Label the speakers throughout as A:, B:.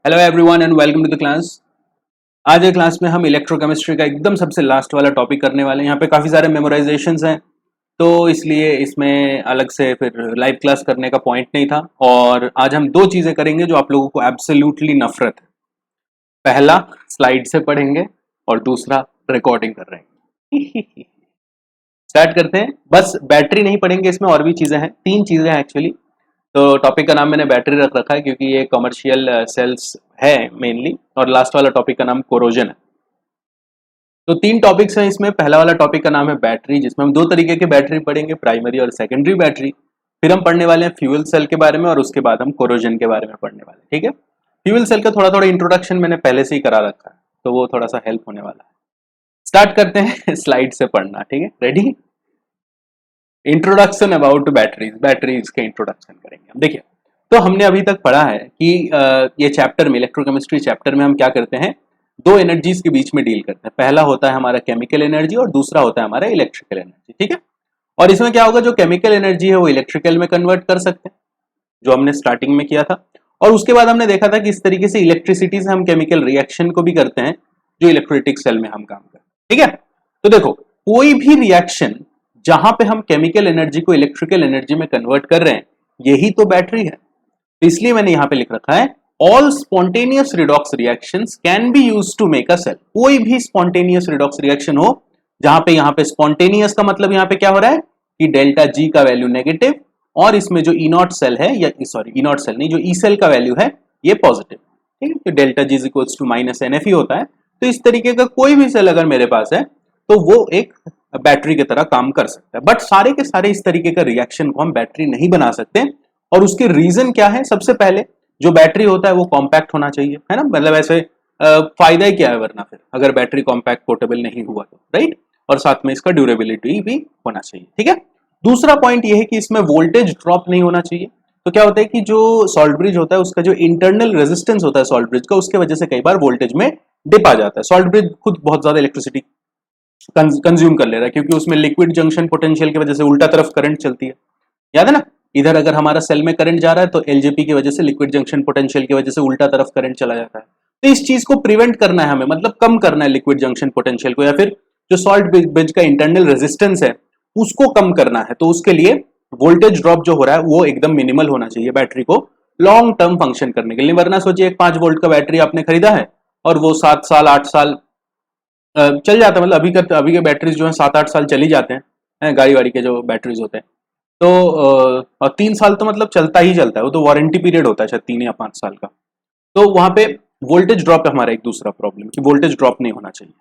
A: Hello everyone and welcome to the class. आज के class में हम इलेक्ट्रोकेमिस्ट्री का एकदम सबसे लास्ट वाला टॉपिक करने वाले हैं। यहाँ पे काफ़ी सारे मेमोराइजेशंस हैं, तो इसलिए इसमें अलग से फिर लाइव क्लास करने का पॉइंट नहीं था। और आज हम दो चीज़ें करेंगे जो आप लोगों को एब्सोल्युटली नफरत है। पहला स्लाइड से पढ़ेंगे और दूसरा रिकॉर्डिंग कर रहे हैं। स्टार्ट करते हैं। बस बैटरी नहीं पढ़ेंगे, इसमें और भी चीज़ें हैं, 3 चीज़ें हैं एक्चुअली। तो टॉपिक का नाम मैंने बैटरी रख रखा है क्योंकि ये कमर्शियल सेल्स है मेनली, और लास्ट वाला टॉपिक का नाम कोरोजन है। तो 3 टॉपिक्स हैं इसमें। पहला वाला टॉपिक का नाम है बैटरी, जिसमें हम 2 तरीके की बैटरी पढ़ेंगे, प्राइमरी और सेकेंडरी बैटरी। फिर हम पढ़ने वाले हैं फ्यूल सेल के बारे में, और उसके बाद हम कोरोजन के बारे में पढ़ने वाले हैं। ठीक है, फ्यूल सेल का थोड़ा थोड़ा इंट्रोडक्शन मैंने पहले से ही करा रखा है, तो वो थोड़ा सा हेल्प होने वाला है। स्टार्ट करते हैं स्लाइड से पढ़ना। ठीक है, रेडी? इंट्रोडक्शन अबाउट बैटरीज के इंट्रोडक्शन करेंगे हम। देखिए, तो हमने अभी तक पढ़ा है कि ये चैप्टर में, इलेक्ट्रोकेमिस्ट्री चैप्टर में, हम क्या करते हैं, 2 एनर्जीज के बीच में डील करते हैं। पहला होता है हमारा केमिकल एनर्जी और दूसरा होता है हमारा इलेक्ट्रिकल एनर्जी। ठीक है, और इसमें क्या होगा, जो केमिकल एनर्जी है वो इलेक्ट्रिकल में कन्वर्ट कर सकते हैं, जो हमने स्टार्टिंग में किया था। और उसके बाद हमने देखा था कि इस तरीके से इलेक्ट्रिसिटी से हम केमिकल रिएक्शन को भी करते हैं, जो इलेक्ट्रोलिटिक सेल में हम काम करते हैं। ठीक है, तो देखो, कोई भी रिएक्शन जहां पे हम केमिकल एनर्जी को इलेक्ट्रिकल एनर्जी में कन्वर्ट कर रहे हैं, यही तो बैटरी है। तो इसलिए मैंने यहां पे लिख रखा है, all spontaneous redox reactions can be used to make a cell. कोई भी स्पॉन्टेनियस रिडॉक्स रिएक्शन हो, जहां पे यहाँ पे स्पॉन्टेनियस का मतलब यहाँ पे क्या हो रहा है कि डेल्टा जी का वैल्यू नेगेटिव, और इसमें जो ई नॉट सेल है, या सॉरी ई नॉट सेल नहीं, जो ई सेल का वैल्यू है ये पॉजिटिव। ठीक है, तो delta G is equals to minus N F ही होता है। तो इस तरीके का कोई भी सेल अगर मेरे पास है तो वो एक बैटरी की तरह काम कर सकता है। बट सारे के सारे इस तरीके का रिएक्शन को हम बैटरी नहीं बना सकते, और उसके रीजन क्या है? सबसे पहले जो बैटरी होता है वो कॉम्पैक्ट होना चाहिए, है ना। मतलब ऐसे फायदा ही क्या है वरना, फिर अगर बैटरी कॉम्पैक्ट पोर्टेबल नहीं हुआ तो, राइट। और साथ में इसका ड्यूरेबिलिटी भी होना चाहिए। ठीक है, दूसरा पॉइंट ये है कि इसमें वोल्टेज ड्रॉप नहीं होना चाहिए। तो क्या होता है कि जो सॉल्ट ब्रिज होता है उसका जो इंटरनल रेजिस्टेंस होता है सॉल्ट ब्रिज का, उसके वजह से कई बार वोल्टेज में डिप आ जाता है। सॉल्ट ब्रिज खुद बहुत ज्यादा इलेक्ट्रिसिटी कंज्यूम कर ले रहा है, क्योंकि उसमें लिक्विड जंक्शन पोटेंशियल की वजह से उल्टा तरफ करंट चलती है। याद है ना, इधर अगर हमारा सेल में करंट जा रहा है तो एलजेपी की वजह से, लिक्विड जंक्शन पोटेंशियल की वजह से उल्टा तरफ करंट चला जाता है। तो इस चीज को प्रिवेंट करना है हमें, मतलब कम करना है लिक्विड जंक्शन पोटेंशियल को, या फिर जो सॉल्ट ब्रिज का इंटरनल रेजिस्टेंस है उसको कम करना है। तो उसके लिए वोल्टेज ड्रॉप जो हो रहा है वो एकदम मिनिमल होना चाहिए बैटरी को लॉन्ग टर्म फंक्शन करने के लिए। वरना सोचिए, एक 5 वोल्ट का बैटरी आपने खरीदा है और वो 7 साल 8 साल चल जाता है। मतलब अभी के बैटरीज जो है 7-8 साल चली जाते हैं, गाड़ी वाड़ी के जो बैटरीज होते हैं। तो और 3 साल तो मतलब चलता ही चलता है, वो तो वारंटी पीरियड होता है शायद 3 या 5 साल का। तो वहां पे वोल्टेज ड्रॉप है हमारा एक दूसरा प्रॉब्लम, कि वोल्टेज ड्रॉप नहीं होना चाहिए।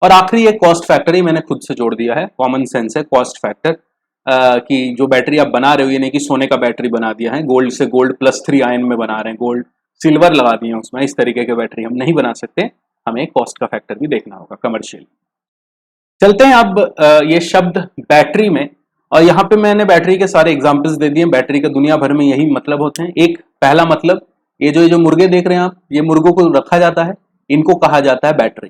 A: और आखिरी एक कॉस्ट फैक्टर ही मैंने खुद से जोड़ दिया है, कॉमन सेंस है कॉस्ट फैक्टर, कि जो बैटरी आप बना रहे हो ये नहीं कि सोने का बैटरी बना दिया है, गोल्ड से गोल्ड +3 आयन में बना रहे हैं, गोल्ड सिल्वर लगा दिए हैं उसमें, इस तरीके के बैटरी हम नहीं बना सकते। हमें कॉस्ट का फैक्टर भी देखना होगा कमर्शियल। चलते हैं अब ये शब्द बैटरी में, और यहाँ पे मैंने बैटरी के सारे एग्जांपल्स दे दिए। बैटरी का दुनिया भर में यही मतलब होते हैं। एक पहला मतलब, ये जो मुर्गे देख रहे हैं आप, ये मुर्गों को रखा जाता है, इनको कहा जाता है बैटरी।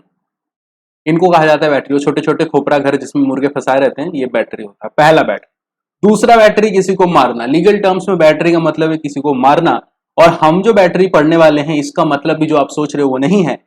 A: इनको कहा जाता है बैटरी। वो छोटे छोटे खोपड़ा घर जिसमें मुर्गे फंसाए रहते हैं, ये बैटरी होता है, पहला बैटरी। दूसरा बैटरी, किसी को मारना। लीगल टर्म्स में बैटरी का मतलब है किसी को मारना। और हम जो बैटरी पढ़ने वाले हैं, इसका मतलब भी जो आप सोच रहे हो वो नहीं है।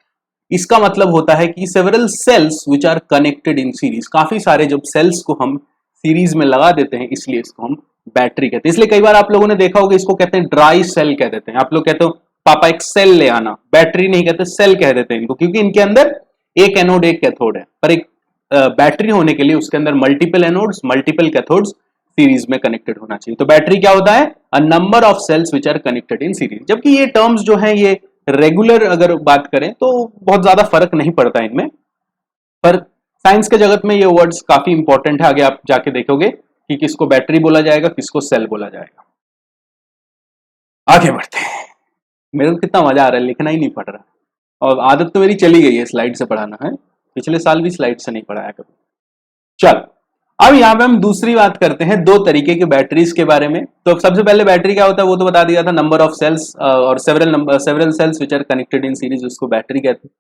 A: इसका मतलब होता है कि several cells which are connected in series. काफी सारे जब सेल्स को हम सीरीज में लगा देते हैं, इसलिए इसको हम बैटरी कहते हैं। इसलिए कई बार आप लोगों ने देखा होगा, इसको कहते हैं ड्राई सेल कह देते हैं। आप लोग कहते हो पापा एक सेल ले आना, बैटरी नहीं कहते, सेल कह देते हैं इनको, क्योंकि इनके अंदर एक एनोड एक कैथोड है। पर एक बैटरी होने के लिए उसके अंदर multiple anodes multiple cathodes series में कनेक्टेड होना चाहिए। तो बैटरी क्या होता है? A number of cells which are connected in series. जबकि ये टर्म्स जो है, ये रेगुलर अगर बात करें तो बहुत ज्यादा फर्क नहीं पड़ता इनमें, पर साइंस के जगत में ये वर्ड्स काफी इंपॉर्टेंट है। आगे आप जाके देखोगे कि किसको बैटरी बोला जाएगा, किसको सेल बोला जाएगा। आगे बढ़ते हैं। मेरे को कितना मजा आ रहा है, लिखना ही नहीं पड़ रहा, और आदत तो मेरी चली गई है स्लाइड से पढ़ाना है। पिछले साल भी स्लाइड से नहीं पढ़ाया कभी। चल, अब यहाँ पे हम दूसरी बात करते हैं 2 तरीके के बैटरीज के बारे में। तो सबसे पहले बैटरी क्या होता है वो तो बता दिया था, नंबर ऑफ सेल्स और several cells which are connected in series, उसको बैटरी कहते हैं।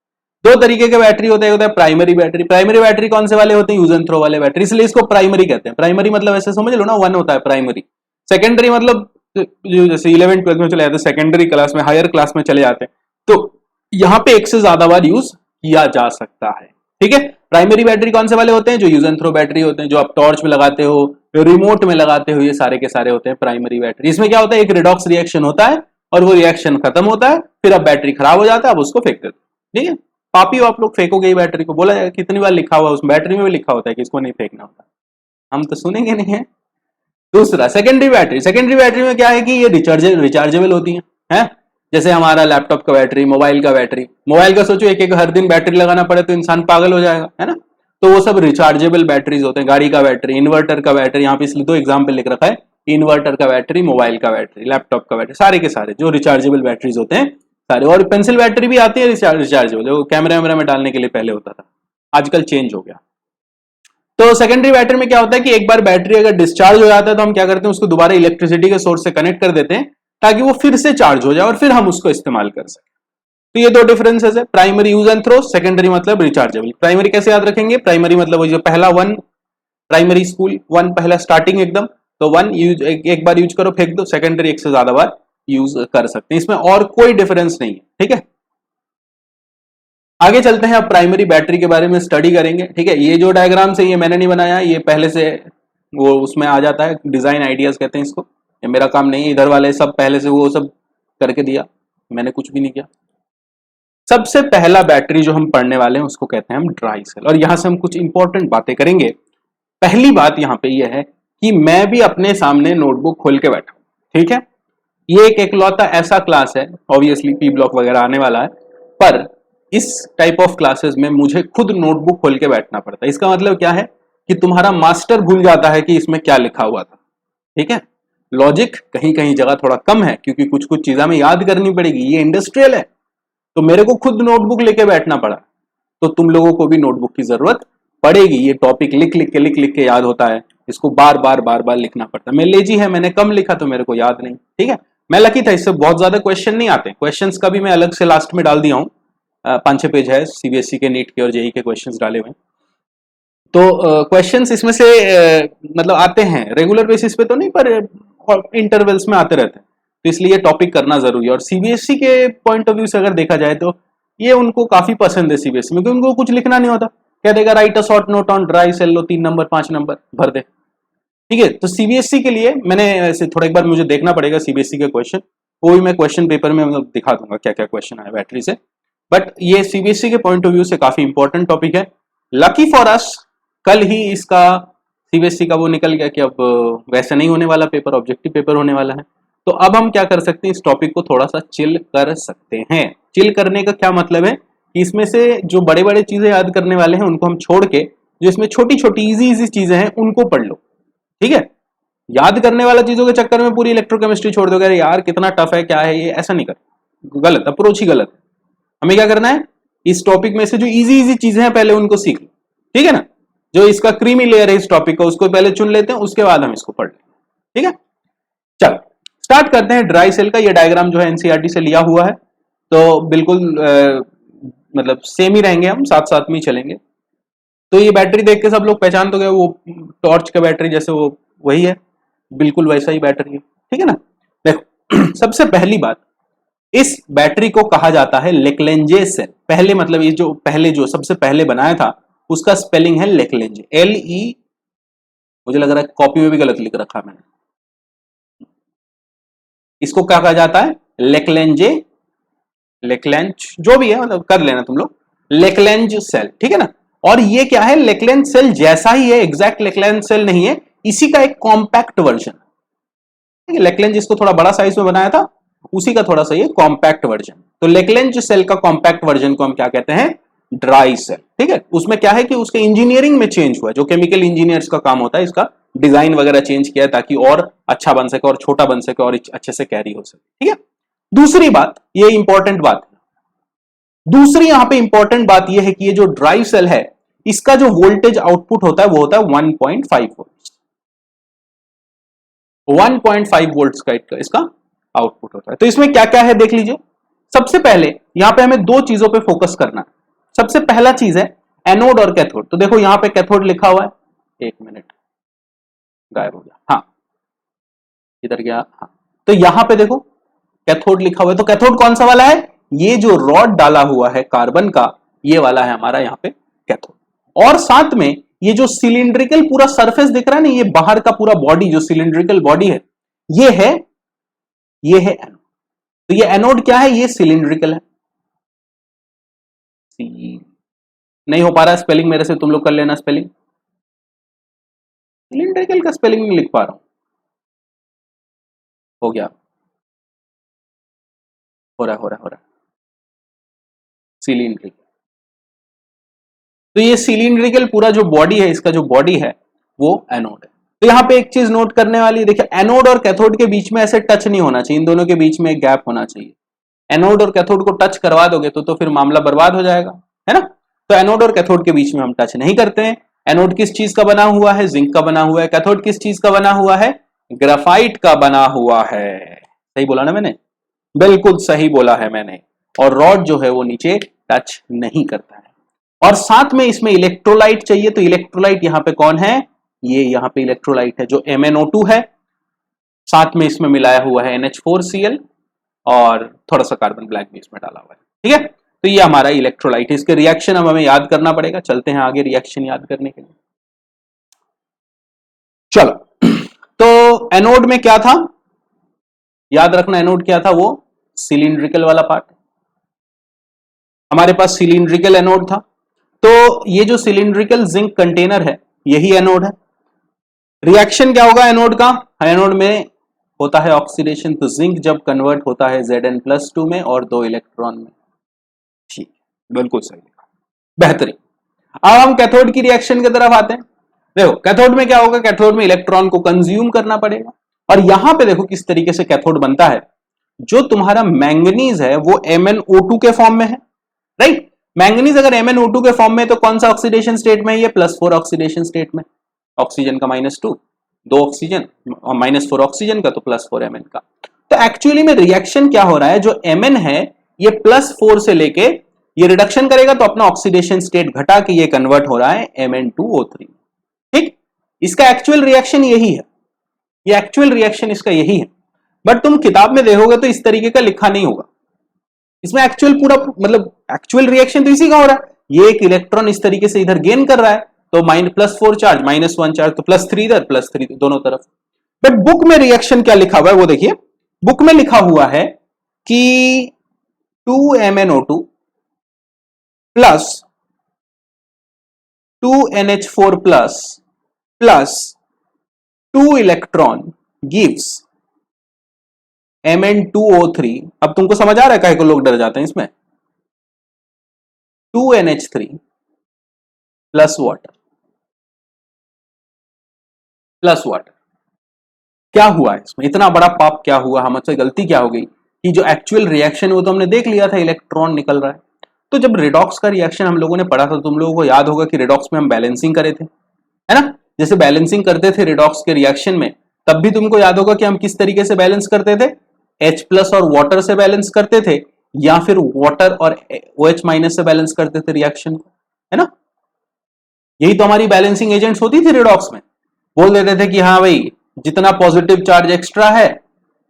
A: 2 तरीके के बैटरी होते हैं, होता है प्राइमरी बैटरी। प्राइमरी बैटरी कौन से वाले होते हैं? यूज एंड थ्रो वाले बैटरी, इसलिए इसको प्राइमरी कहते हैं। प्राइमरी मतलब ऐसे समझ लो ना, 1 होता है प्राइमरी। सेकेंडरी मतलब जो जैसे 11th 12th में चले जाते हैं, सेकेंडरी क्लास में, हायर क्लास में चले जाते हैं, तो यहां पे एक से ज्यादा बार यूज किया जा सकता है। ठीक है, प्राइमरी बैटरी कौन से वाले होते हैं? जो यूज एंड थ्रो बैटरी होते हैं, जो आप टॉर्च में लगाते हो, रिमोट में लगाते हो, ये सारे के सारे होते हैं प्राइमरी बैटरी। इसमें क्या होता है, एक रिडॉक्स रिएक्शन होता है और वो रिएक्शन खत्म होता है, फिर अब बैटरी खराब हो जाता है, अब उसको फेंक देते हो। ठीक है, पापी हो आप लोग, फेंकोगे ही बैटरी को। बोला जाएगा कितनी बार लिखा हुआ है, उस बैटरी में भी लिखा होता है कि इसको नहीं फेंकना होता, हम तो सुनेंगे नहीं है। दूसरा सेकेंडरी बैटरी। सेकेंडरी बैटरी में क्या है कि ये रिचार्जेबल होती है? जैसे हमारा लैपटॉप का बैटरी, मोबाइल का बैटरी। मोबाइल का सोचो एक एक हर दिन बैटरी लगाना पड़े तो इंसान पागल हो जाएगा, है ना? तो वो सब रिचार्जेबल बैटरीज होते हैं। गाड़ी का बैटरी, इन्वर्टर का बैटरी, यहाँ पे इसलिए दो एग्जाम्पल लिख रखा है, इन्वर्टर का बैटरी, मोबाइल का बैटरी, लैपटॉप का बैटरी, सारे के सारे जो रिचार्जेबल बैटरीज होते हैं सारे। और पेंसिल बैटरी भी आती है रिचार्जेबल, जो कैमरा वैमरा में डालने के लिए पहले होता था, आजकल चेंज हो गया। तो सेकेंडरी बैटरी में क्या होता है कि एक बार बैटरी अगर डिस्चार्ज हो जाता है तो हम क्या करते हैं, उसको दोबारा इलेक्ट्रिसिटी के सोर्स से कनेक्ट कर देते हैं ताकि वो फिर से चार्ज हो जाए और फिर हम उसको इस्तेमाल कर सकें। तो ये दो डिफरेंसेस है, primary use and throw, secondary मतलब रिचार्जेबल। प्राइमरी कैसे याद रखेंगे? प्राइमरी मतलब वो जो पहला वन, प्राइमरी स्कूल वन, पहला स्टार्टिंग एकदम, तो वन यूज एक बार यूज करो फेंक दो। सेकेंडरी एक से ज्यादा बार यूज कर सकते हैं, इसमें और कोई डिफरेंस नहीं है। ठीक है, आगे चलते हैं, अब प्राइमरी बैटरी के बारे में स्टडी करेंगे। ठीक है, ये जो डायग्राम है ये मैंने नहीं बनाया, ये पहले से वो उसमें आ जाता है, डिजाइन आइडियाज कहते हैं इसको। ये मेरा काम नहीं है, इधर वाले सब पहले से वो सब करके दिया, मैंने कुछ भी नहीं किया। सबसे पहला बैटरी जो हम पढ़ने वाले हैं उसको कहते हैं हम ड्राई सेल, और यहां से हम कुछ इंपॉर्टेंट बातें करेंगे। पहली बात यहाँ पे ये है कि मैं भी अपने सामने नोटबुक खोल के बैठा हूं। ठीक है, ये एक इकलौता ऐसा क्लास है, ऑब्वियसली पी ब्लॉक वगैरह आने वाला है, पर इस टाइप ऑफ क्लासेस में मुझे खुद नोटबुक खोल के बैठना पड़ता है। इसका मतलब क्या है कि तुम्हारा मास्टर भूल जाता है कि इसमें क्या लिखा हुआ था। ठीक है, लॉजिक कहीं कहीं जगह थोड़ा कम है क्योंकि कुछ कुछ चीजें हमें याद करनी पड़ेगी, ये इंडस्ट्रियल है, तो मेरे को खुद नोटबुक लेके बैठना पड़ा। तो तुम लोगों को भी नोटबुक की जरूरत पड़ेगी। ये टॉपिक लिख के याद होता है, इसको बार बार लिखना पड़ता है। मैं लेजी है, मैंने कम लिखा तो मेरे को याद नहीं। ठीक है, मैं लकी था, इससे बहुत ज्यादा क्वेश्चन नहीं आते। क्वेश्चंस का भी मैं अलग से लास्ट में डाल दिया हूँ, 5-6 पेज है सीबीएसई के, नीट के और जेई के क्वेश्चंस डाले हुए। तो क्वेश्चंस इसमें से मतलब आते हैं रेगुलर बेसिस पे तो नहीं, पर इंटरवल्स में आते रहते हैं, तो इसलिए टॉपिक करना जरूरी है। और सीबीएसई के पॉइंट ऑफ व्यू से अगर देखा जाए तो ये उनको काफी पसंद है सीबीएसई में, क्योंकि उनको कुछ लिखना नहीं होता, कह देगा write a short note on dry cell, लो 3 नंबर 5 नंबर भर दे। ठीक है, तो सीबीएसई के लिए मैंने ऐसे थोड़ा एक बार मुझे देखना पड़ेगा सीबीएसई के क्वेश्चन, वो भी मैं क्वेश्चन पेपर में दिखा दूंगा क्या क्या क्वेश्चन आया बैटरी से। बट ये सीबीएसई के पॉइंट ऑफ व्यू से काफी इंपॉर्टेंट टॉपिक है। लकी फॉर अस कल ही इसका सीबीएसई का वो निकल गया कि अब वैसे नहीं होने वाला पेपर, ऑब्जेक्टिव पेपर होने वाला है। तो अब हम क्या कर सकते हैं, इस टॉपिक को थोड़ा सा चिल कर सकते हैं। चिल करने का क्या मतलब है कि इसमें से जो बड़े बड़े चीजें याद करने वाले हैं उनको हम छोड़ के जो इसमें छोटी छोटी इजी चीजें हैं उनको पढ़ लो। ठीक है, याद करने वाला चीजों के चक्कर में पूरी इलेक्ट्रोकेमिस्ट्री छोड़ दोगे, यार कितना टफ है क्या है ये, ऐसा नहीं कर, गलत अप्रोच ही गलत है। हमें क्या करना है, इस टॉपिक में से जो इजी चीजें हैं पहले उनको सीख लो। ठीक है ना, जो इसका क्रीमी लेयर है इस टॉपिक का उसको पहले चुन लेते हैं, उसके बाद हम इसको पढ़ लेते हैं। ठीक है, चल स्टार्ट करते हैं। ड्राई सेल का ये डायग्राम जो है एनसीईआरटी से लिया हुआ है, तो बिल्कुल मतलब सेम ही रहेंगे, हम साथ साथ में ही चलेंगे। तो ये बैटरी देख के सब लोग पहचान तो गए, वो टॉर्च का बैटरी जैसे वो वही है, बिल्कुल वैसा ही बैटरी है। ठीक है ना, देखो सबसे पहली बात, इस बैटरी को कहा जाता है लेक्लेंजे सेल। पहले मतलब ये जो सबसे पहले बनाया था उसका स्पेलिंग है लेक्लेंजे, LE, मुझे लग रहा है कॉपी में भी गलत लिख रखा मैंने। इसको क्या कहा जाता है, लेक्लेंजे, लेक्लेंज जो भी है, मतलब कर लेना तुम लोग, लेक्लेंज सेल। ठीक है ना, और ये क्या है, लेक्लेंज सेल जैसा ही है, एग्जैक्ट लेक्लेंज सेल नहीं है, इसी का एक कॉम्पैक्ट वर्जन। ठीक है, लेक्लेंज इसको थोड़ा बड़ा साइज में बनाया था, उसी का थोड़ा सा ये कॉम्पैक्ट वर्जन। तो लेक्लेंज सेल का कॉम्पैक्ट वर्जन को हम क्या कहते हैं, ड्राई सेल। ठीक है, उसमें क्या है कि उसके इंजीनियरिंग में चेंज हुआ, जो केमिकल इंजीनियर्स का काम होता है, इसका डिजाइन वगैरह चेंज किया ताकि और अच्छा बन सके और छोटा बन सके और अच्छे से कैरी हो सके। ठीक है, दूसरी बात, ये इंपॉर्टेंट बात है, दूसरी यहां पे इंपॉर्टेंट बात यह है कि ये जो ड्राई सेल है इसका जो वोल्टेज आउटपुट होता है वो होता है 1.5 वोल्ट। 1.5 वोल्ट का इसका आउटपुट होता है। तो इसमें क्या क्या है देख लीजिए। सबसे पहले यहां पे हमें दो चीजों पे फोकस करना है। सबसे पहला चीज है एनोड और कैथोड। तो देखो यहां पे कैथोड लिखा हुआ है, एक मिनट गायब हो गया, हाँ इधर गया, हाँ तो यहां पे देखो कैथोड लिखा हुआ है। तो कैथोड कौन सा वाला है, ये जो रॉड डाला हुआ है कार्बन का, ये वाला है हमारा यहाँ पे कैथोड। और साथ में ये जो सिलिंड्रिकल पूरा सरफेस दिख रहा है ना, ये बाहर का पूरा बॉडी जो सिलिंड्रिकल बॉडी है, ये है एनोड। तो ये एनोड क्या है, ये सिलिंड्रिकल है। नहीं हो पा रहा स्पेलिंग मेरे से, तुम लोग कर लेना स्पेलिंग। सिलिंड्रिकल का स्पेलिंग नहीं लिख पा रहा हूं। हो गया, हो रहा सिलिंड्रिकल। तो ये सिलिंड्रिकल पूरा जो बॉडी है, इसका जो बॉडी है वो एनोड है। तो यहाँ पे एक चीज नोट करने वाली, देखिए एनोड और कैथोड के बीच में ऐसे टच नहीं होना चाहिए, इन दोनों के बीच में एक गैप होना चाहिए। एनोड और कैथोड को टच करवा दोगे तो फिर मामला बर्बाद हो जाएगा, है ना। तो एनोड और कैथोड के बीच में हम टच नहीं करते हैं। एनोड किस चीज का बना हुआ है, जिंक का बना हुआ है। कैथोड किस चीज का बना हुआ है, ग्राफाइट का बना हुआ है। सही बोला ना मैंने, बिल्कुल सही बोला है मैंने। और रॉड जो है वो नीचे टच नहीं करता है। और साथ में इसमें इलेक्ट्रोलाइट चाहिए, तो इलेक्ट्रोलाइट यहाँ पे कौन है, ये यहाँ पे इलेक्ट्रोलाइट है जो MnO2 है। साथ में इसमें मिलाया हुआ है NH4Cl और थोड़ा सा कार्बन ब्लैक भी इसमें डाला हुआ है, ठीक है। तो ये हमारा इलेक्ट्रोलाइट है। इसके रिएक्शन अब हमें याद करना पड़ेगा। चलते हैं आगे रिएक्शन याद करने के लिए। चलो, तो एनोड में क्या था, याद रखना एनोड क्या था, वो सिलिंड्रिकल वाला पार्ट। हमारे पास सिलिंड्रिकल एनोड था, तो ये जो सिलिंड्रिकल जिंक कंटेनर है यही एनोड है। रिएक्शन क्या होगा एनोड का, एनोड में होता है ऑक्सीडेशन, तो जिंक जब कन्वर्ट होता है Zn+2 में और 2 इलेक्ट्रॉन में। ठीक, बिल्कुल सही, बेहतरीन। अब हम कैथोड की रिएक्शन की तरफ आते हैं। देखो कैथोड में क्या होगा, कैथोड में इलेक्ट्रॉन को कंज्यूम करना पड़ेगा। और यहां पे देखो किस तरीके से कैथोड बनता है। जो तुम्हारा मैंगनीज है वो MnO2 के फॉर्म में है, राइट। मैंगनीज अगर MnO2 के फॉर्म में तो कौन सा ऑक्सीडेशन स्टेट में है, ये +4 ऑक्सीडेशन स्टेट में। ऑक्सीजन का -2, 2 ऑक्सीजन और -4 ऑक्सीजन का, तो +4 Mn का। तो एक्चुअली में रिएक्शन क्या हो रहा है, जो Mn है ये +4 से लेके ये रिडक्शन करेगा तो अपना ऑक्सीडेशन स्टेट घटा के ये कन्वर्ट हो रहा है Mn2O3। ठीक, इसका एक्चुअल रिएक्शन यही है, ये एक्चुअल रिएक्शन इसका यही है। बट तुम किताब में देखोगे तो इस तरीके का लिखा नहीं होगा। इसमें एक्चुअल पूरा मतलब एक्चुअल रिएक्शन तो इसी का हो रहा है। ये एक इलेक्ट्रॉन इस तरीके से इधर गेन कर रहा है, तो +4 चार्ज -1 चार्ज, तो +3 इधर +3 दोनों तरफ। बट बुक में रिएक्शन क्या लिखा हुआ है वो देखिए। बुक में लिखा हुआ है कि 2MnO2 plus 2NH4 plus 2 electron gives Mn2O3। अब तुमको समझ आ रहा है काहे को लोग डर जाते हैं इसमें। 2NH3 प्लस वाटर क्या हुआ है इसमें, इतना बड़ा पाप क्या हुआ, हमसे गलती क्या हो गई कि जो एक्चुअल रिएक्शन है वो तो हमने देख लिया था, इलेक्ट्रॉन निकल रहा है। तो जब रिडॉक्स का रिएक्शन हम लोगों ने पढ़ा था, तुम लोगों को याद होगा कि रिडॉक्स में हम बैलेंसिंग करे थे, है ना। जैसे बैलेंसिंग करते थे रिडॉक्स के रिएक्शन में, तब भी तुमको याद होगा कि हम किस तरीके से बैलेंस करते थे, H+ और वाटर से बैलेंस करते थे, या फिर वाटर और OH- से बैलेंस करते थे रिएक्शन को, है ना। यही तो हमारी बैलेंसिंग एजेंट्स होती थी रिडॉक्स में। बोल देते थे कि हाँ भाई जितना पॉजिटिव चार्ज एक्स्ट्रा है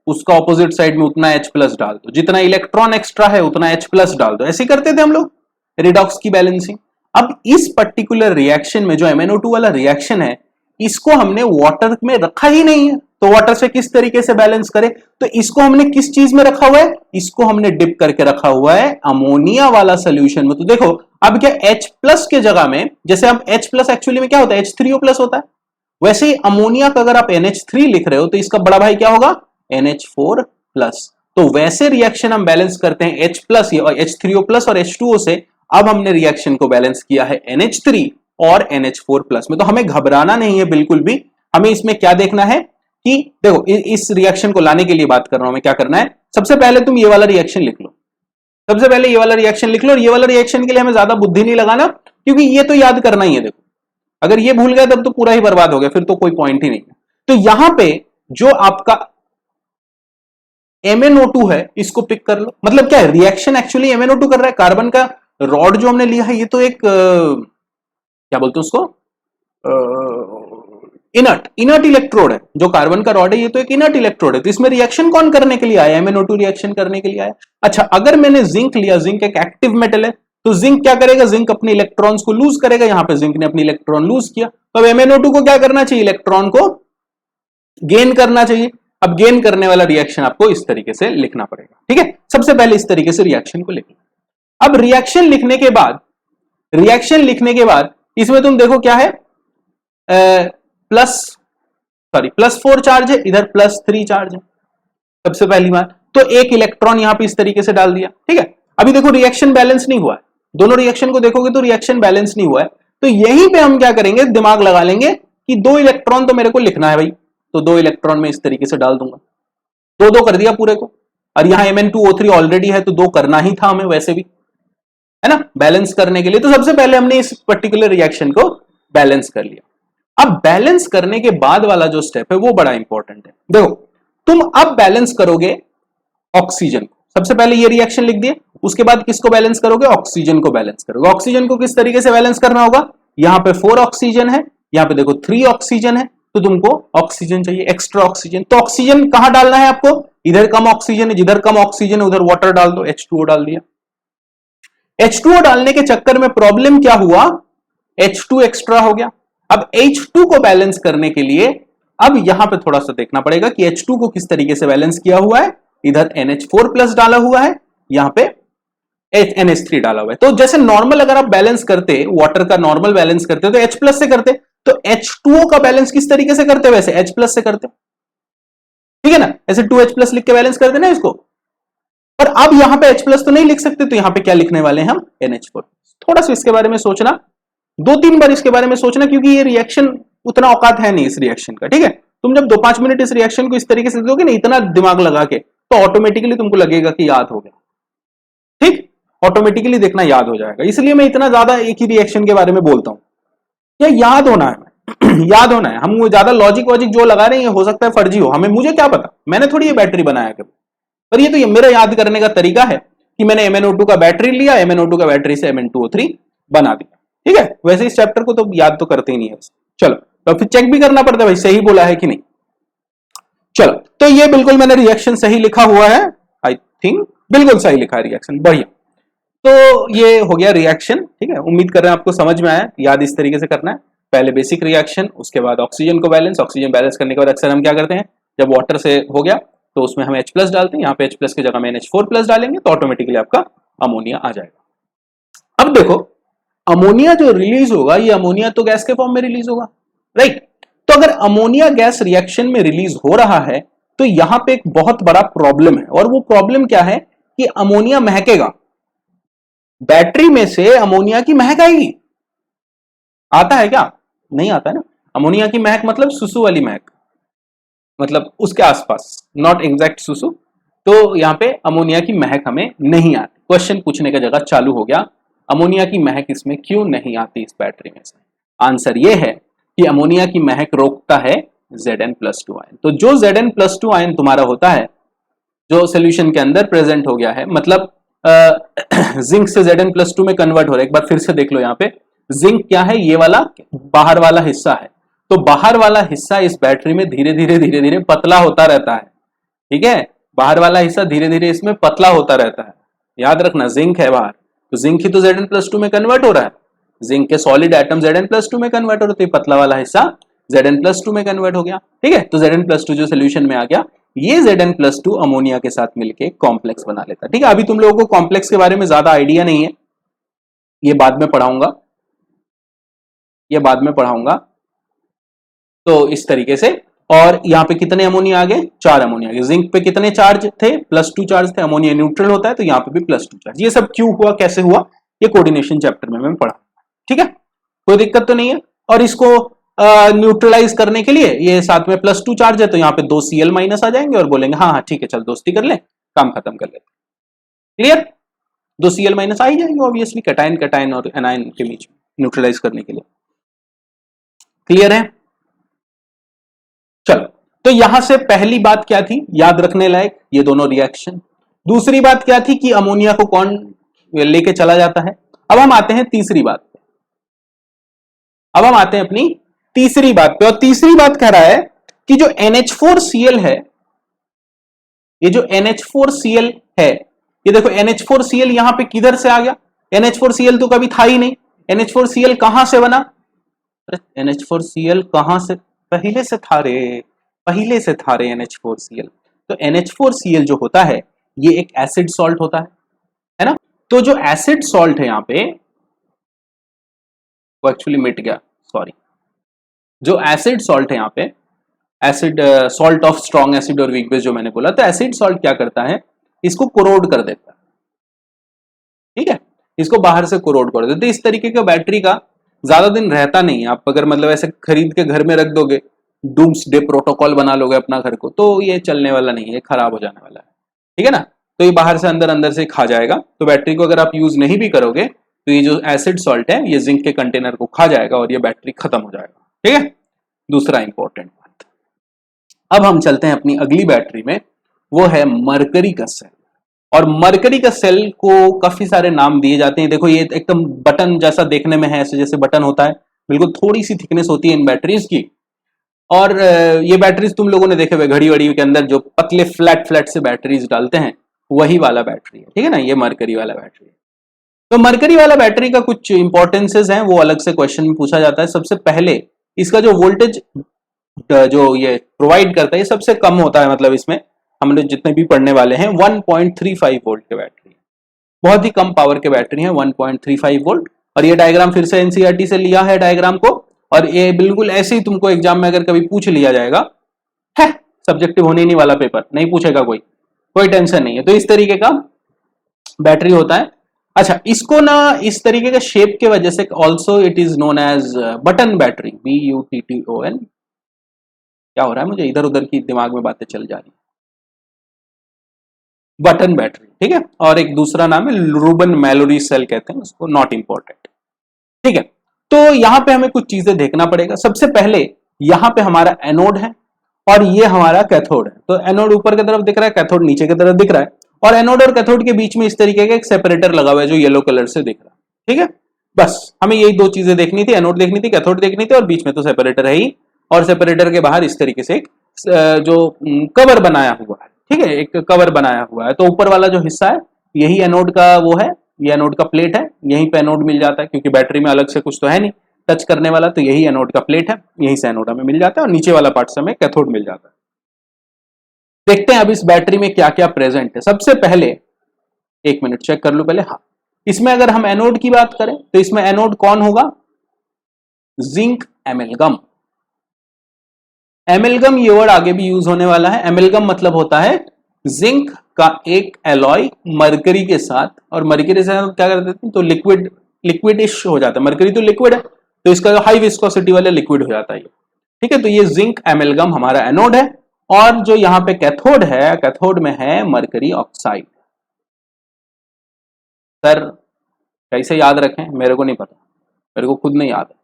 A: उसका ऑपोजिट साइड में उतना H+ डाल दो, जितना इलेक्ट्रॉन एक्स्ट्रा है उतना H+ डाल दो। ऐसे करते थे हम लोग रिडॉक्स की बैलेंसिंग। अब इस पर्टिकुलर रिएक्शन में जो MnO2 वाला रिएक्शन है, इसको हमने वाटर में रखा ही नहीं है, तो वाटर से किस तरीके से बैलेंस करें, तो इसको हमने किस चीज में रखा हुआ है, इसको हमने डिप करके रखा हुआ है अमोनिया वाला सोल्यूशन में। तो देखो अब क्या H+ के जगह में, जैसे हम H+ एक्चुअली में क्या होता है, H3O+ होता है, वैसे ही अमोनिया का अगर आप NH3 लिख रहे हो तो इसका बड़ा भाई क्या होगा, NH4+। तो वैसे रिएक्शन हम बैलेंस करते हैं H+ और H3O+ और H2O से। अब हमने रिएक्शन को बैलेंस किया है NH3 और NH4+ में। तो हमें घबराना नहीं है बिल्कुल भी। हमें इसमें क्या देखना है कि देखो इस रिएक्शन को लाने के लिए बात कर रहा हूं मैं, क्या करना है, सबसे पहले तुम ये वाला रिएक्शन लिख लो। सबसे पहले ये वाला रिएक्शन लिख लो, और ये वाला रिएक्शन के लिए हमें ज्यादा बुद्धि नहीं लगाना, क्योंकि ये तो याद करना ही है। देखो अगर ये भूल गए तब तो पूरा ही बर्बाद हो गया, फिर तो कोई पॉइंट ही नहीं है। तो यहां पे जो आपका MnO2 है इसको पिक कर लो। मतलब क्या है, रिएक्शन एक्चुअली MnO2 कर रहा है। कार्बन का रॉड जो हमने लिया है ये तो एक क्या बोलते हैं उसको, इनर्ट इलेक्ट्रोड है, जो कार्बन का रॉड है ये तो एक इनर्ट इलेक्ट्रोड है, तो इसमें रिएक्शन कौन करने के लिए आया? MnO2 रिएक्शन करने के लिए आया। अच्छा, अगर मैंने जिंक लिया, जिंक एक एक्टिव मेटल है, तो जिंक क्या करेगा? जिंक अपने इलेक्ट्रॉन्स को लूज करेगा, यहां पे जिंक ने अपनी इलेक्ट्रॉन लूज किया, तो अब MnO2 को क्या करना चाहिए? इलेक्ट्रॉन को गेन करना चाहिए। अब गेन करने वाला रिएक्शन आपको इस तरीके से लिखना पड़ेगा, ठीक है। सबसे पहले इस तरीके से रिएक्शन को लिखना। अब रिएक्शन लिखने के बाद इसमें तुम देखो क्या है, +4 चार्ज है, इधर +3 चार्ज है। सबसे पहली बात तो एक इलेक्ट्रॉन यहां पे इस तरीके से डाल दिया, ठीक है। अभी देखो रिएक्शन बैलेंस नहीं हुआ है, दोनों रिएक्शन को देखोगे तो रिएक्शन बैलेंस नहीं हुआ है, तो यहीं पे हम क्या करेंगे? दिमाग लगा लेंगे कि 2 इलेक्ट्रॉन तो मेरे को लिखना है भाई, तो 2 इलेक्ट्रॉन में इस तरीके से डाल दूंगा, 2 कर दिया पूरे को। और यहां Mn2O3 ऑलरेडी है, तो 2 करना ही था हमें वैसे भी, है ना, बैलेंस करने के लिए। तो सबसे पहले हमने इस पर्टिकुलर रिएक्शन को बैलेंस कर लिया। अब बैलेंस करने के बाद वाला जो स्टेप है वो बड़ा इंपॉर्टेंट है। देखो, तुम अब बैलेंस करोगे ऑक्सीजन को, सबसे पहले ये रिएक्शन लिख दिए, उसके बाद किसको बैलेंस करोगे? ऑक्सीजन को बैलेंस करोगे। ऑक्सीजन को किस तरीके से बैलेंस करना होगा? यहां पे 4 ऑक्सीजन है, यहां पे देखो 3 ऑक्सीजन है, तो तुमको ऑक्सीजन चाहिए, एक्स्ट्रा ऑक्सीजन। तो ऑक्सीजन कहां डालना है आपको? इधर कम ऑक्सीजन है, जिधर कम ऑक्सीजन है उधर वाटर डाल दो, H2O डाल दिया। H2O डालने के चक्कर में प्रॉब्लम क्या हुआ? H2 एक्स्ट्रा हो गया। अब H2 को बैलेंस करने के लिए अब यहां पे थोड़ा सा देखना पड़ेगा कि H2 को किस तरीके से बैलेंस किया हुआ है। इधर NH4+ डाला हुआ है, यहां पे NH3 डाला हुआ है। तो जैसे नॉर्मल अगर आप बैलेंस करते, वाटर का नॉर्मल बैलेंस करते तो H+ से करते, तो H2O का बैलेंस किस तरीके से करते? वैसे H+ से करते, ठीक है ना, ऐसे 2H+ लिख के बैलेंस करते ना इसको। पर अब यहां पे H+ तो नहीं लिख सकते, तो यहां पे क्या लिखने वाले हैं हम? NH4। थोड़ा सा इसके बारे में सोचना, 2-3 बार इसके बारे में सोचना, क्योंकि ये रिएक्शन उतना औकात है नहीं इस रिएक्शन का, ठीक है। तुम जब 2-5 मिनट इस रिएक्शन को इस तरीके से दोगे ना, इतना दिमाग लगा के, तो ऑटोमेटिकली तुमको लगेगा कि याद हो गया, ठीक, ऑटोमेटिकली देखना याद हो जाएगा। इसलिए मैं इतना ज्यादा एक ही रिएक्शन के बारे में बोलता हूं, ये याद होना है याद होना है। हम ज्यादा लॉजिक वॉजिक जो लगा रहे हैं हो सकता है फर्जी हो, हमें, मुझे क्या पता, मैंने थोड़ी ये बैटरी बनाया कभी, पर ये तो ये मेरा याद करने का तरीका है कि मैंने MnO2 का बैटरी लिया, MnO2 का बैटरी से Mn2O3 बना दिया, ठीक है। वैसे इस चैप्टर को तो याद तो करते ही नहीं है। चलो, तो फिर चेक भी करना पड़ता है भाई सही बोला है कि नहीं। चलो, तो ये बिल्कुल मैंने रिएक्शन सही लिखा हुआ है, आई थिंक बिल्कुल सही लिखा है रिएक्शन, बढ़िया। तो ये हो गया रिएक्शन, ठीक है। उम्मीद कर रहे हैं आपको समझ में आया। याद इस तरीके से करना है, पहले बेसिक रिएक्शन, उसके बाद ऑक्सीजन को बैलेंस, ऑक्सीजन बैलेंस करने के बाद अक्सर हम क्या करते हैं, जब वाटर से हो गया तो उसमें हम H+ डालते हैं, यहाँ पे H+ की जगह में NH4+ डालेंगे तो ऑटोमेटिकली आपका अमोनिया आ जाएगा। अब देखो, अमोनिया जो रिलीज होगा, ये अमोनिया तो गैस के फॉर्म में रिलीज होगा, राइट। तो अगर अमोनिया गैस रिएक्शन में रिलीज हो रहा है तो यहां पे एक बहुत बड़ा प्रॉब्लम है, और वो प्रॉब्लम क्या है कि अमोनिया महकेगा, बैटरी में से अमोनिया की महक आएगी। आता है क्या? नहीं आता है ना। अमोनिया की महक मतलब सुसु वाली महक, मतलब उसके आसपास, नॉट एग्जैक्ट सुसु। तो यहां पे अमोनिया की महक हमें नहीं आती। क्वेश्चन पूछने का जगह चालू हो गया, अमोनिया की महक इसमें क्यों नहीं आती इस बैटरी में से? आंसर ये है कि अमोनिया की महक रोकता है Zn+2 आयन। तो जो Zn+2 आयन तुम्हारा होता है, जो सोल्यूशन के अंदर प्रेजेंट हो गया है, मतलब जिंक से Zn+2 में कन्वर्ट हो रहा है। एक बार फिर से देख लो, यहाँ पे जिंक क्या है, ये वाला बाहर वाला हिस्सा है, तो बाहर वाला हिस्सा इस बैटरी में धीरे धीरे पतला होता रहता है, ठीक है। बाहर वाला हिस्सा धीरे धीरे इसमें पतला होता रहता है। याद रखना, जिंक है बाहर, तो जिंक ही तो Zn+2 में कन्वर्ट हो रहा है, जिंक के सॉलिड एटम Zn+2 में कन्वर्ट हो रहे, तो पतला वाला हिस्सा Zn+2 में कन्वर्ट हो गया, ठीक है। तो Zn+2 जो सोल्यूशन में आ गया, ये Zn+2 अमोनिया के साथ मिलके कॉम्प्लेक्स बना लेता है, ठीक है। अभी तुम लोगों को कॉम्प्लेक्स के बारे में ज्यादा आइडिया नहीं है, ये बाद में पढ़ाऊंगा, ये बाद में पढ़ाऊंगा। तो इस तरीके से, और यहाँ पे कितने अमोनिया आ गए? 4 अमोनिया आ गए। जिंक पे कितने चार्ज थे? +2 चार्ज थे। अमोनिया न्यूट्रल होता है तो यहाँ पे भी +2 चार्ज। ये सब क्यों हुआ, कैसे हुआ, ये कोऑर्डिनेशन चैप्टर में मैं पढ़ा, ठीक है, कोई दिक्कत तो नहीं है। और इसको न्यूट्रलाइज करने के लिए ये साथ में +2 चार्ज है, तो यहाँ पे 2 Cl- आ जाएंगे और बोलेंगे हाँ हाँ ठीक है चल दोस्ती कर ले, काम खत्म कर लेते। क्लियर? 2 Cl- आ ही जाएंगे ऑब्वियसली, कैटायन कैटायन और एनायन के बीच में न्यूट्रलाइज करने के लिए। क्लियर है? चलो, तो यहां से पहली बात क्या थी याद रखने लायक, ये दोनों रिएक्शन। दूसरी बात क्या थी कि अमोनिया को कौन लेके चला जाता है। अब हम आते हैं तीसरी बात, अब हम आते हैं अपनी तीसरी बात पे, और तीसरी बात कह रहा है कि जो NH4Cl है, ये जो NH4Cl है, ये देखो NH4Cl यहां पे किधर से आ गया? NH4Cl तो कभी था ही नहीं। NH4Cl कहां से बना? अरे NH4Cl कहां से? पहले से था रे, पहले से था रे NH4Cl। तो NH4Cl जो होता है ये एक एसिड सॉल्ट होता है ना? तो जो एसिड सॉल्ट है यहां पे, वो एक्चुअली मिट गया, सॉरी। जो एसिड सॉल्ट है यहाँ पे, acid salt of strong acid और वीक बेस जो मैंने बोला, तो एसिड सॉल्ट क्या करता है, इसको कोरोड कर देता है, ठीक है, इसको बाहर से कोरोड कर देते। इस तरीके का बैटरी का ज्यादा दिन रहता नहीं है। आप अगर मतलब ऐसे खरीद के घर में रख दोगे, डूम्सडे प्रोटोकॉल बना लोगे अपना घर को, तो ये चलने वाला नहीं है, खराब हो जाने वाला है, ठीक है ना? तो ये बाहर से अंदर अंदर से खा जाएगा। तो बैटरी को अगर आप यूज नहीं भी करोगे तो ये जो एसिड सॉल्ट है ये जिंक के कंटेनर को खा जाएगा और ये बैटरी खत्म हो जाएगा, ठीक है। दूसरा इंपॉर्टेंट बात, अब हम चलते हैं अपनी अगली बैटरी में, वो है मरकरी का सेल। और मरकरी का सेल को काफी सारे नाम दिए जाते हैं। देखो ये एकदम बटन जैसा देखने में है, ऐसे जैसे बटन होता है, बिल्कुल थोड़ी सी थिकनेस होती है इन बैटरीज की। और ये बैटरीज तुम लोगों ने देखे हुए घड़ी वड़ी के अंदर जो पतले फ्लैट फ्लैट से बैटरीज डालते हैं, वही वाला बैटरी है, ठीक है ना, ये मरकरी वाला बैटरी है। तो मरकरी वाला बैटरी का कुछ इंपॉर्टेंसेस हैं, वो अलग से क्वेश्चन में पूछा जाता है। सबसे पहले इसका जो वोल्टेज जो ये प्रोवाइड करता है ये सबसे कम होता है, मतलब इसमें हम लोग जितने भी पढ़ने वाले हैं 1.35 वोल्ट के बैटरी, बहुत ही कम पावर के बैटरी है 1.35 वोल्ट। और ये डायग्राम फिर से एनसीईआरटी से लिया है डायग्राम को, और ये बिल्कुल ऐसे ही तुमको एग्जाम में अगर कभी पूछ लिया जाएगा, है सब्जेक्टिव होने नहीं वाला पेपर, नहीं पूछेगा कोई टेंशन नहीं है। तो इस तरीके का बैटरी होता है। अच्छा, इसको ना इस तरीके के शेप के वजह से also it is known as button battery, BUTTON। क्या हो रहा है, मुझे इधर उधर की दिमाग में बातें चल जा रही है, बटन बैटरी, ठीक है। और एक दूसरा नाम है रूबन मैलोरी सेल कहते हैं उसको, नॉट इंपॉर्टेंट, ठीक है। तो यहां पे हमें कुछ चीजें देखना पड़ेगा। सबसे पहले यहां पे हमारा एनोड है और ये हमारा कैथोड है। तो एनोड ऊपर की तरफ दिख रहा है, कैथोड नीचे की तरफ दिख रहा है, और एनोड और कैथोड के बीच में इस तरीके का एक सेपरेटर लगा हुआ है जो येलो कलर से दिख रहा है, ठीक है। बस हमें यही दो चीजें देखनी थी, एनोड देखनी थी, कैथोड देखनी थी, और बीच में तो सेपरेटर है ही, और सेपरेटर के बाहर इस तरीके से एक जो कवर बनाया हुआ है, ठीक है, एक कवर बनाया हुआ है। तो ऊपर वाला जो हिस्सा है यही एनोड का वो है, ये एनोड का प्लेट है, यहीं पे एनोड मिल जाता है, क्योंकि बैटरी में अलग से कुछ तो है नहीं टच करने वाला, तो यही एनोड का प्लेट है, यहीं से एनोड हमें मिल जाता है, और नीचे वाला पार्ट से हमें कैथोड मिल जाता है। देखते हैं अब इस बैटरी में क्या क्या प्रेजेंट है। सबसे पहले एक मिनट चेक कर लो पहले, हाँ, इसमें अगर हम एनोड की बात करें तो इसमें एनोड कौन होगा, जिंक एमेलगम। एमेलगम ये वर्ड आगे भी यूज होने वाला है। एमेलगम मतलब होता है जिंक का एक एलॉय मरकरी के साथ, और मरकरी से हम क्या कर देते हैं, तो लिक्विडिश हो जाता है। मरकरी तो लिक्विड है, तो इसका हाई विस्कोसिटी वाला लिक्विड हो जाता है, ठीक है। तो ये जिंक एमेलगम हमारा एनोड है, और जो यहाँ पे कैथोड है, कैथोड में है मरकरी ऑक्साइड। सर कैसे याद रखें, मेरे को नहीं पता, मेरे को खुद नहीं याद है।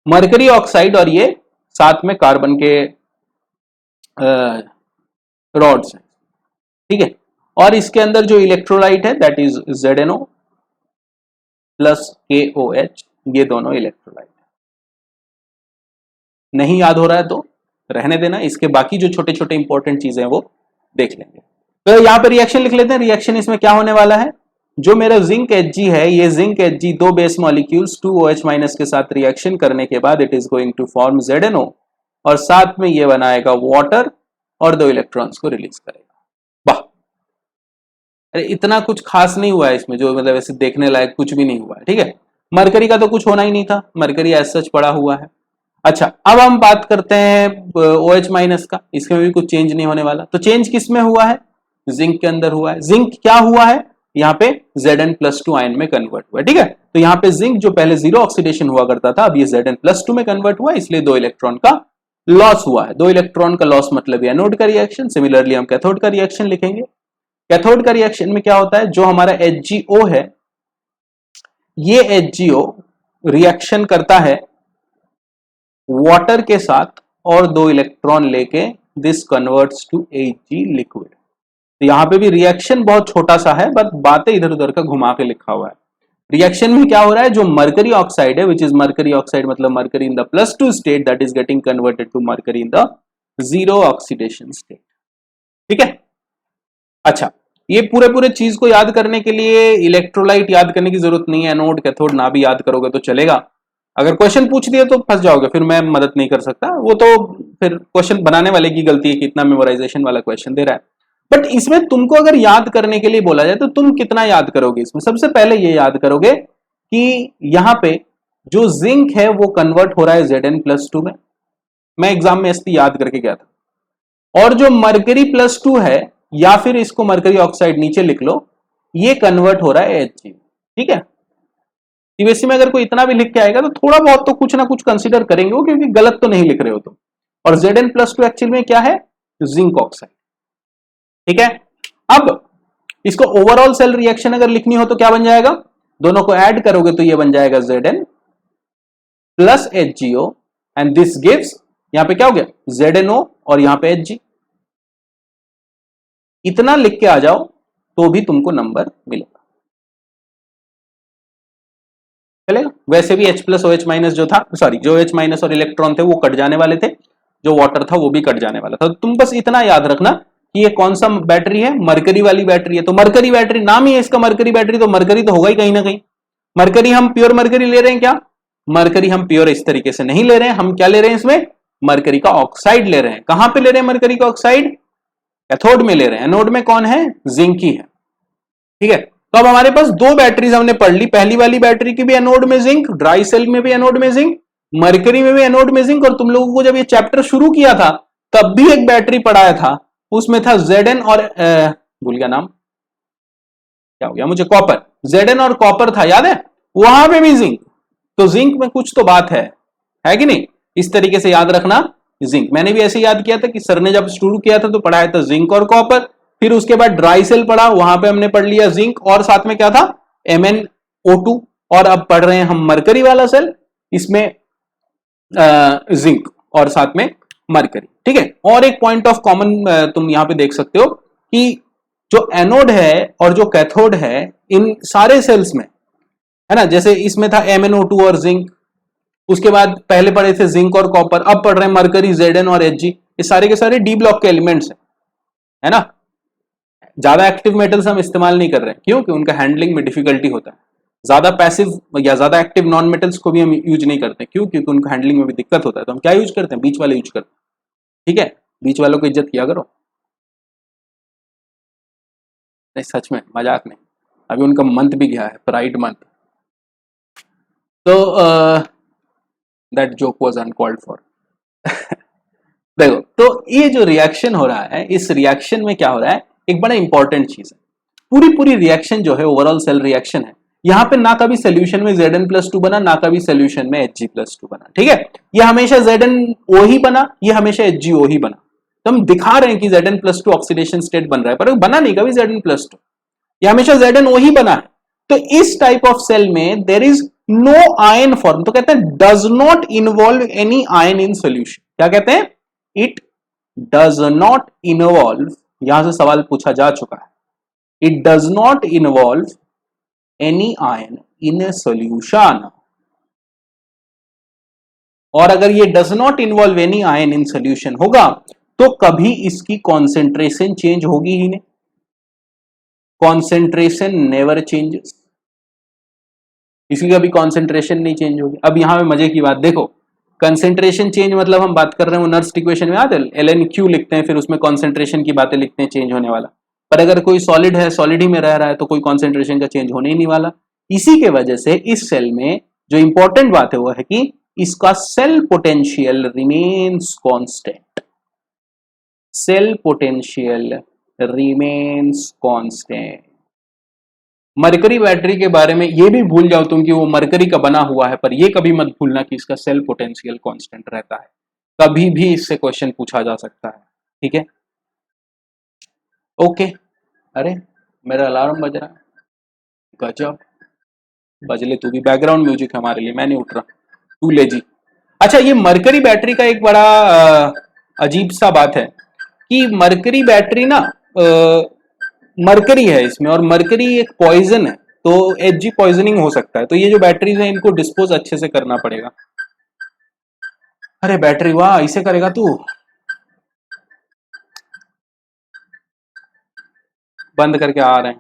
A: मरकरी ऑक्साइड, और ये साथ में कार्बन के रॉड्स हैं, ठीक है। और इसके अंदर जो इलेक्ट्रोलाइट है that is ZnO plus KOH, ये दोनों इलेक्ट्रोलाइट है। नहीं याद हो रहा है तो रहने देना, इसके बाकी जो छोटे छोटे इंपॉर्टेंट चीजें हैं वो देख लेंगे। तो यहाँ पे रिएक्शन लिख लेते हैं। रिएक्शन इसमें क्या होने वाला है, जो मेरा जिंक Hg है, ये जिंक Hg दो बेस मॉलिक्यूल्स 2OH माइनस के साथ रिएक्शन करने के बाद it is going to form ZnO, और साथ में ये बनाएगा वाटर और दो इलेक्ट्रॉन्स को रिलीज करेगा। वाह, अरे इतना कुछ खास नहीं हुआ है इसमें, जो मतलब ऐसे देखने लायक कुछ भी नहीं हुआ है, ठीक है। मरकरी का तो कुछ होना ही नहीं था, मरकरी एज सच पड़ा हुआ है। अच्छा, अब हम बात करते हैं OH माइनस का, इसमें भी कुछ चेंज नहीं होने वाला। तो चेंज किस में हुआ है, जिंक के अंदर हुआ है। जिंक क्या हुआ है, यहाँ पे Zn+2 आयन में कन्वर्ट हुआ है, ठीक है। तो यहाँ पे जिंक जो पहले जीरो ऑक्सीडेशन हुआ करता था, अब ये Zn+2 में कन्वर्ट हुआ, इसलिए दो इलेक्ट्रॉन का लॉस हुआ है। दो इलेक्ट्रॉन का लॉस मतलब ये एनोड का रिएक्शन। सिमिलरली हम कैथोड का रिएक्शन लिखेंगे। कैथोड का रिएक्शन में क्या होता है, जो हमारा HgO है, ये HgO रिएक्शन करता है वाटर के साथ और दो इलेक्ट्रॉन लेके, this converts to Hg liquid. तो यहां पे भी रिएक्शन बहुत छोटा सा है, बट बातें इधर उधर का घुमा के लिखा हुआ है। रिएक्शन में क्या हो रहा है, जो मरकरी ऑक्साइड है विच इज मरकरी ऑक्साइड मतलब mercury in the +2 state that is getting converted to mercury in the 0 oxidation state. ठीक है, अच्छा ये पूरे पूरे चीज को याद करने के लिए इलेक्ट्रोलाइट याद करने की जरूरत नहीं है, एनोड कैथोड ना भी याद करोगे तो चलेगा। अगर क्वेश्चन पूछ दिए तो फंस जाओगे, फिर मैं मदद नहीं कर सकता, वो तो फिर क्वेश्चन बनाने वाले की गलती है कि इतना मेमोराइजेशन वाला क्वेश्चन दे रहा है। बट इसमें तुमको अगर याद करने के लिए बोला जाए तो तुम कितना याद करोगे इसमें, सबसे पहले ये याद करोगे कि यहां पे जो जिंक है वो कन्वर्ट हो रहा है Zn+2 में, मैं एग्जाम में एसपी याद करके गया था, और जो मरकरी +2 है या फिर इसको मरकरी ऑक्साइड नीचे लिख लो, ये कन्वर्ट हो रहा है Hg। ठीक है, सीबीएसई में अगर कोई इतना भी लिख के आएगा तो थोड़ा बहुत तो कुछ ना कुछ कंसीडर करेंगे वो, क्योंकि गलत तो नहीं लिख रहे हो तुम। और Zn+2 एक्चुअल में क्या है, जिंक ऑक्साइड। ठीक है, अब इसको ओवरऑल सेल रिएक्शन अगर लिखनी हो तो क्या बन जाएगा, दोनों को ऐड करोगे तो ये बन जाएगा Zn plus HgO and this gives, यहां पे क्या हो गया ZnO और यहां पे Hg। इतना लिख के आ जाओ तो भी तुमको नंबर मिलेगा, चलेगा। वैसे भी H+OH- जो था, सॉरी जो H- और इलेक्ट्रॉन थे वो कट जाने वाले थे, जो वाटर था वो भी कट जाने वाला था। तो तुम बस इतना याद रखना कि ये कौन सा बैटरी है, मरकरी वाली बैटरी है। तो मरकरी बैटरी, नाम ही है इसका मरकरी बैटरी, तो मरकरी तो होगा ही कहीं ना कहीं। मरकरी हम प्योर मरकरी ले रहे हैं क्या, मरकरी हम प्योर इस तरीके से नहीं ले रहे हैं, हम क्या ले रहे हैं इसमें, मरकरी का ऑक्साइड ले रहे हैं। कहां पे ले रहे हैं मरकरी का ऑक्साइड, कैथोड में ले रहे हैं, एनोड में कौन है, जिंक ही है। ठीक है, तो अब हमारे पास दो बैटरीज हमने पढ़ ली, पहली वाली बैटरी की भी एनोड में जिंक, ड्राई सेल में भी एनोड में जिंक, मरकरी में भी एनोड में जिंक। और तुम लोगों को जब ये चैप्टर शुरू किया था तब भी एक बैटरी पढ़ाया था, उसमें था Zn और भूल गया नाम, क्या हो गया मुझे, कॉपर। Zn और कॉपर था, याद है, वहां पे भी जिंक। तो जिंक में कुछ तो बात है कि नहीं, इस तरीके से याद रखना। जिंक मैंने भी ऐसे याद किया था कि सर ने जब शुरू किया था तो पढ़ाया था जिंक और कॉपर, फिर उसके बाद ड्राई सेल पढ़ा, वहां पे हमने पढ़ लिया जिंक और साथ में क्या था, MnO2। और अब पढ़ रहे हैं हम मरकरी वाला सेल, इसमें जिंक और साथ में मरकरी। ठीक है, और एक पॉइंट ऑफ कॉमन तुम यहां पे देख सकते हो कि जो एनोड है और जो कैथोड है इन सारे सेल्स में, है ना, जैसे इसमें था MnO2 और जिंक, उसके बाद पहले पढ़े थे जिंक और कॉपर, अब पढ़ रहे हैं मरकरी, Zn और Hg। ये सारे के सारे डी ब्लॉक के एलिमेंट्स है ना। ज्यादा एक्टिव मेटल्स हम इस्तेमाल नहीं कर रहे हैं, क्यों, कि उनका हैंडलिंग में डिफिकल्टी होता है। ज्यादा पैसिव या ज्यादा एक्टिव नॉन मेटल्स को भी हम यूज नहीं करते, क्यों, क्योंकि उनका हैंडलिंग में भी दिक्कत होता है। तो हम क्या यूज करते हैं, बीच वाले यूज करते हैं। ठीक है, बीच वालों को इज्जत किया करो, नहीं सच में मजाक नहीं, अभी उनका मंथ भी गया है, प्राइड मंथ। तो that joke was uncalled for. देखो, तो ये जो रिएक्शन हो रहा है, इस रिएक्शन में क्या हो रहा है, एक बड़ा इंपॉर्टेंट चीज है। पूरी पूरी रिएक्शन जो है ओवरऑल सेल रिएक्शन है, यहां पे ना कभी सोल्यूशन में Zn+2 बना, ना कभी सोल्यूशन में Hg+2 बना। ठीक है, ये हमेशा ZnO ही बना, ये हमेशा HgO ही बना। तो हम दिखा रहे हैं कि Zn+2 ऑक्सीडेशन स्टेट बन रहा है, पर बना नहीं कभी Zn+2, ये हमेशा ZnO ही बना है। तो इस टाइप ऑफ सेल में there is no ion form, तो कहते हैं does not involve any ion in solution. क्या कहते हैं, इट डज नॉट इन्वॉल्व, यहां से सवाल पूछा जा चुका है, it does not involve any ion in a solution। और अगर ये does not involve any ion in solution होगा तो कभी इसकी कॉन्सेंट्रेशन चेंज होगी ही नहीं, कॉन्सेंट्रेशन नेवर चेंजेस, इसकी कभी कॉन्सेंट्रेशन नहीं चेंज होगी। अब यहां पे मजे की बात देखो, कंसेंट्रेशन चेंज मतलब हम बात कर रहे हैं नर्स्ट इक्वेशन में, याद है ln(q) लिखते हैं, फिर उसमें कॉन्सेंट्रेशन की बातें लिखते हैं चेंज होने वाला। पर अगर कोई सॉलिड है, सॉलिड ही में रह रहा है, तो कोई कॉन्सेंट्रेशन का चेंज होने ही नहीं वाला। इसी के वजह से इस सेल में जो इंपॉर्टेंट बात है वो है कि इसका cell potential remains constant, cell potential remains constant. Mercury battery के बारे में ये भी भूल जाओ तुम कि वो मरकरी का बना हुआ है, पर ये कभी मत भूलना कि इसका सेल पोटेंशियल कांस्टेंट रहता है, कभी भी इससे क्वेश्चन पूछा जा सकता है। ठीक है, ओके। अरे मेरा अलार्म बज रहा है, गजब, बजले तू भी, बैकग्राउंड म्यूजिक हमारे लिए, मैं नहीं उठ रहा, तू ले जी। अच्छा, ये मरकरी बैटरी का एक बड़ा अजीब सा बात है कि मरकरी बैटरी ना, मरकरी है इसमें, और मरकरी एक पॉइजन है। तो Hg पॉइजनिंग हो सकता है। तो ये जो बैटरीज है इनको डिस्पोज अच्छे से करना पड़ेगा। अरे बैटरी वाह, इसे करेगा तू, बंद करके आ रहे हैं।